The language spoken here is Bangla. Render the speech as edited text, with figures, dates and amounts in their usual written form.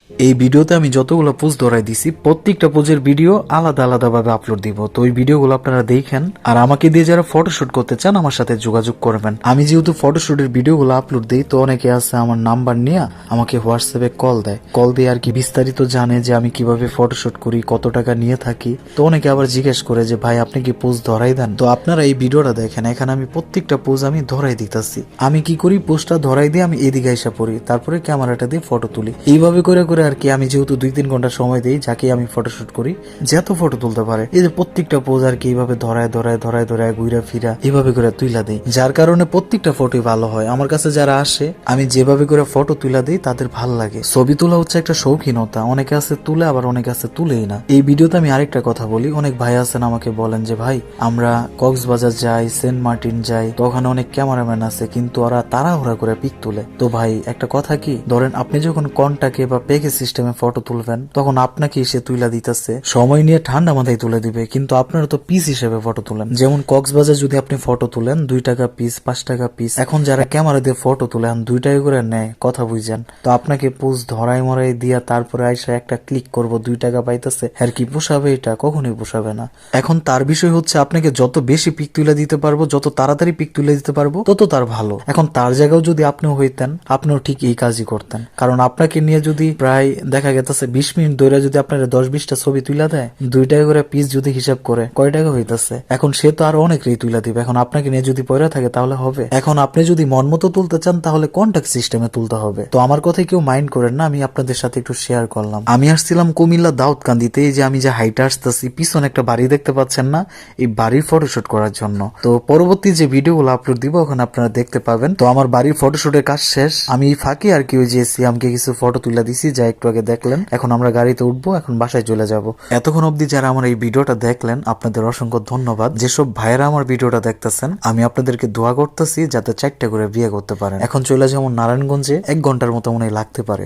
এই ভিডিওতে আমি যতগুলো পোজ ধরাই দিছি প্রত্যেকটা পোজের ভিডিও আলাদা আলাদা ভাবে আপলোড দিব। তো ওই ভিডিওগুলো আপনারা দেখেন, আর আমাকে দিয়ে যারা ফটোশুট করতে চান আমার সাথে যোগাযোগ করবেন। আমি যেহেতু ফটোশুটের ভিডিওগুলো আপলোড দিই, তো অনেকে আছে আমার নাম্বার নিয়ে আমাকে হোয়াটসঅ্যাপে কল দেয়। কল দিয়ে আর কি বিস্তারিত জানে যে আমি কিভাবে ফটোশুট করি, কত টাকা নিয়ে থাকি। তো অনেকে আবার জিজ্ঞেস করে যে ভাই আপনি কি পোজ ধরাই দেন? তো আপনারা এই ভিডিওটা দেখেন, এখানে আমি প্রত্যেকটা পোজ আমি ধরাই দিতেছি। আমি কি করি, পোজটা ধরাই দিয়ে আমি এদিকে এসে পড়ি, তারপরে ক্যামেরাটা দিয়ে ফটো তুলি। এইভাবে করে করে আর কি আমি যেহেতু 2-3 ঘন্টা সময় দিই যাকে আমি ফটোশুট করি, যত ফটো তুলতে পারে, এই যে প্রত্যেকটা পোজ আর কি এইভাবে ধরায় ঘুরা ফিরা এইভাবে করে তুইলা দিই, যার কারণে প্রত্যেকটা ফটোই ভালো হয়। আমার কাছে যারা আসে আমি যেভাবে করে ফটো তুলা দিই তাদের ভাল লাগে। ছবি তোলা হচ্ছে একটা শৌখিনতা, অনেকে আছে তুলে আবার অনেকে আছে তুলেই না। এই ভিডিওতে আমি আরেকটা কথা বলি, অনেক ভাই আছেন আমাকে বলেন যে ভাই আমরা কক্সবাজার যাই, সেন্ট মার্টিন যাই, তো ওখানে অনেক ক্যামেরাম্যান আছে কিন্তু ওরা তাড়াহুড়া করে পিক তুলে। তো ভাই একটা কথা কি, ধরেন আপনি যখন কন্টাকে বা পেকে সিস্টেমে ফটো তুলবেন তখন আপনাকে এসে তুইলা দিতেছে, সময় নিয়ে ঠান্ডা মাথায় তুলে দিবে, কিন্তু আপনারা তো পিস হিসেবে ফটো তুলেন। যেমন কক্সবাজার যদি আপনি ফটো তুলেন 2 টাকা পিস, 5 টাকা পিস। এখন যারা ক্যামেরা দিয়ে ফটো তুলেন 2 টাকা করে নেয়, কথা বুঝছেন? তো আপনাকে পোজ ধরাই মরাই দিয়া তারপরে আইসা একটা ক্লিক করব 2 টাকা পাইতেছে, আর কি পোষাবে? এটা কখনোই পোষাবে না। এখন তার বিষয় হচ্ছে আপনাকে যত বেশি পিক তুলে দিতে পারবো, যত তাড়াতাড়ি পিক তুলে দিতে পারবো তত তার ভালো। এখন তার জায়গাও যদি আপনিও হইতেন, আপনিও ঠিক এই কাজই করতেন। কারণ আপনাকে নিয়ে যদি প্রায় দেখা গেছে 20 মিনিট ধরে যদি আপনার 10-20টা ছবি তুলা দেয়, 2 টাকা করে পিস যদি হিসাব করে কয় টাকা হইতেছে? এখন সে তো আরো অনেকটাই তুলা দিবে। এখন আপনাকে নিয়ে যদি পয়রা থাকে তাহলে হবে? এখন আপনি যদি মন মতো তুলতে চান তাহলে কন্টাক্ট সিস্টেমে তুলতে হবে। তো আমার কথাই কেউ মাইন্ড করেন না, আমি আপনাদের সাথে একটু শেয়ার করলাম। আমি আসছিলাম কুমিল্লা দাউদকান্দিতে, এই যে আমি যে হাইটে আসতেছি, পিছনে একটা বাড়ি দেখতে পাচ্ছেন না, এই বাড়ির ফটোশুট করার জন্য। তো পরবর্তী যে ভিডিওগুলো আপলোড দিব ওখানে আপনারা দেখতে পাবেন। তো আমার বাড়ির ফটোশুটের কাজ শেষ, আমি ফাঁকি আর কি ওই যে সিয়ামকে কিছু ফটো তুলে দিছি যা একটু আগে দেখলেন। এখন আমরা গাড়িতে উঠবো, এখন বাসায় চলে যাব। এতক্ষণ অবধি যারা আমার এই ভিডিওটা দেখলেন আপনাদের অসংখ্য ধন্যবাদ। যেসব ভাইয়েরা আমার ভিডিওটা দেখতেছেন আমি আপনাদেরকে দোয়া করতেছি যাতে 4টা করে বিয়ে করতে পারেন। এখন চলে যাবো নারায়ণগঞ্জে, 1 ঘন্টার মতো মনে হয় লাগতে পারে।